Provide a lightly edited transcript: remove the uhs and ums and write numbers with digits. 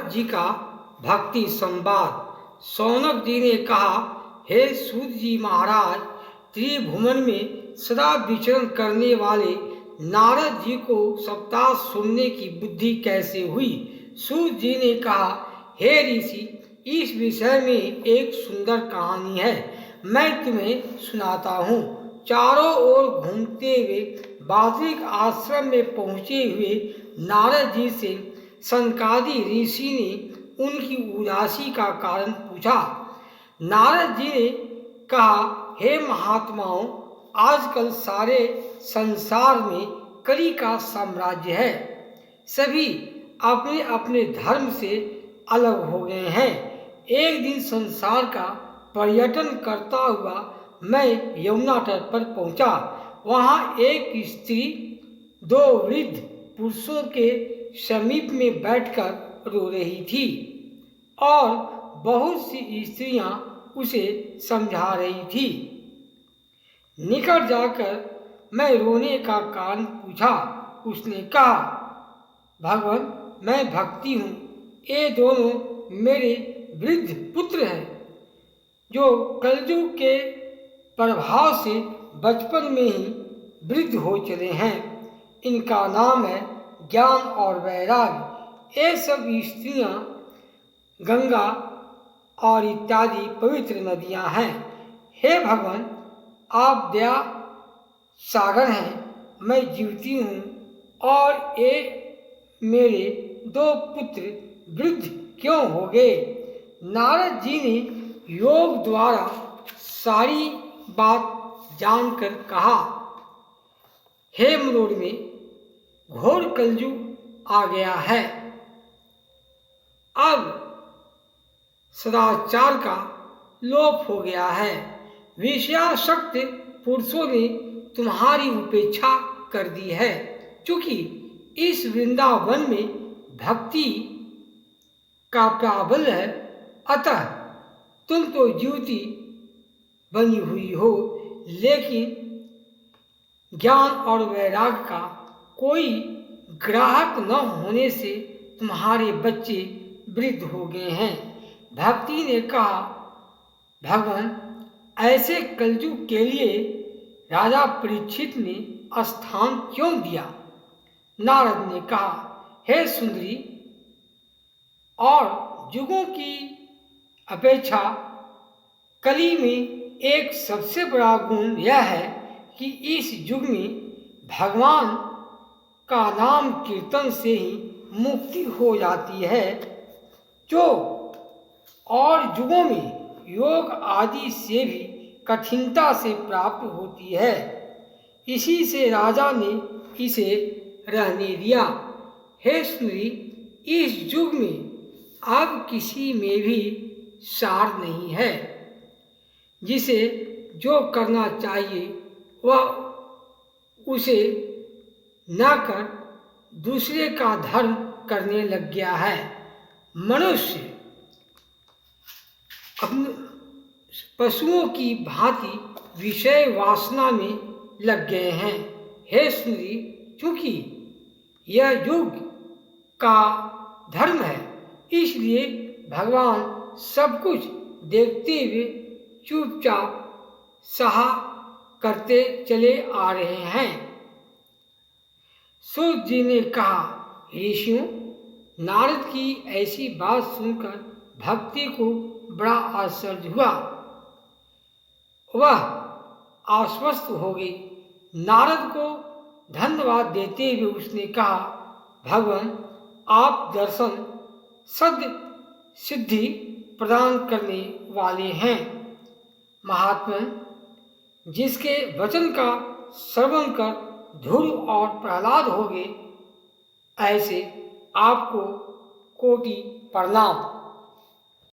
नारद जी का भक्ति संवाद। शौनक जी ने कहा, हे सूत जी महाराज, त्रिभुवन में सदा विचरण करने वाले नारद जी को सप्ताह सुनने की बुद्धि कैसे हुई? सूत जी ने कहा, हे ऋषि, इस विषय में एक सुंदर कहानी है, मैं तुम्हें सुनाता हूँ। चारों ओर घूमते हुए बादरिक आश्रम में पहुँचे हुए नारद जी से सनकादि ऋषि ने उनकी उदासी का कारण पूछा। नारद जी ने कहा, हे महात्माओं, आजकल सारे संसार में कली का साम्राज्य है। सभी अपने अपने धर्म से अलग हो गए हैं। एक दिन संसार का पर्यटन करता हुआ मैं यमुना तट पर पहुंचा। वहां एक स्त्री दो वृद्ध पुरुषों के समीप में बैठकर रो रही थी और बहुत सी स्त्रियां उसे समझा रही थी। निकट जाकर मैं रोने का कारण पूछा। उसने कहा, भगवान, मैं भक्ति हूँ। ये दोनों मेरे वृद्ध पुत्र हैं जो कलयुग के प्रभाव से बचपन में ही वृद्ध हो चले हैं। इनका नाम है ज्ञान और वैराग्य। ये सब स्त्रियाँ गंगा और इत्यादि पवित्र नदियाँ हैं। हे भगवान, आप दया सागर हैं। मैं जीवती हूँ और ये मेरे दो पुत्र वृद्ध क्यों हो गए? नारद जी ने योग द्वारा सारी बात जानकर कहा, हे मनोर में घोर कलयुग आ गया है। अब सदाचार का लोप हो गया है। विषयासक्त पुरुषों ने तुम्हारी उपेक्षा कर दी है। क्योंकि इस वृंदावन में भक्ति का प्राबल्य है, अतः तुम तो ज्योति बनी हुई हो, लेकिन ज्ञान और वैराग्य का कोई ग्राहक न होने से तुम्हारे बच्चे वृद्ध हो गए हैं। भक्ति ने कहा, भगवान, ऐसे कलयुग के लिए राजा परीक्षित ने स्थान क्यों दिया? नारद ने कहा, हे सुंदरी, और युगों की अपेक्षा कली में एक सबसे बड़ा गुण यह है कि इस युग में भगवान का नाम कीर्तन से ही मुक्ति हो जाती है, जो और युगों में योग आदि से भी कठिनता से प्राप्त होती है। इसी से राजा ने इसे रहने दिया। हे सुंदरी, इस युग में अब किसी में भी सार नहीं है। जिसे जो करना चाहिए वह उसे न कर दूसरे का धर्म करने लग गया है। मनुष्य अपने पशुओं की भांति विषय वासना में लग गए हैं। हे सुंदरी, चूंकि यह युग का धर्म है, इसलिए भगवान सब कुछ देखते हुए चुपचाप सहा करते चले आ रहे हैं। सूत जी ने कहा, ऋषियों, नारद की ऐसी बात सुनकर भक्ति को बड़ा आश्चर्य हुआ। वह आश्वस्त हो गई। नारद को धन्यवाद देते हुए उसने कहा, भगवान, आप दर्शन सद्य सिद्धि प्रदान करने वाले हैं। महात्मा, जिसके वचन का श्रवण कर ध्रुव और प्रहलाद हो गए, ऐसे आपको कोटि प्रणाम।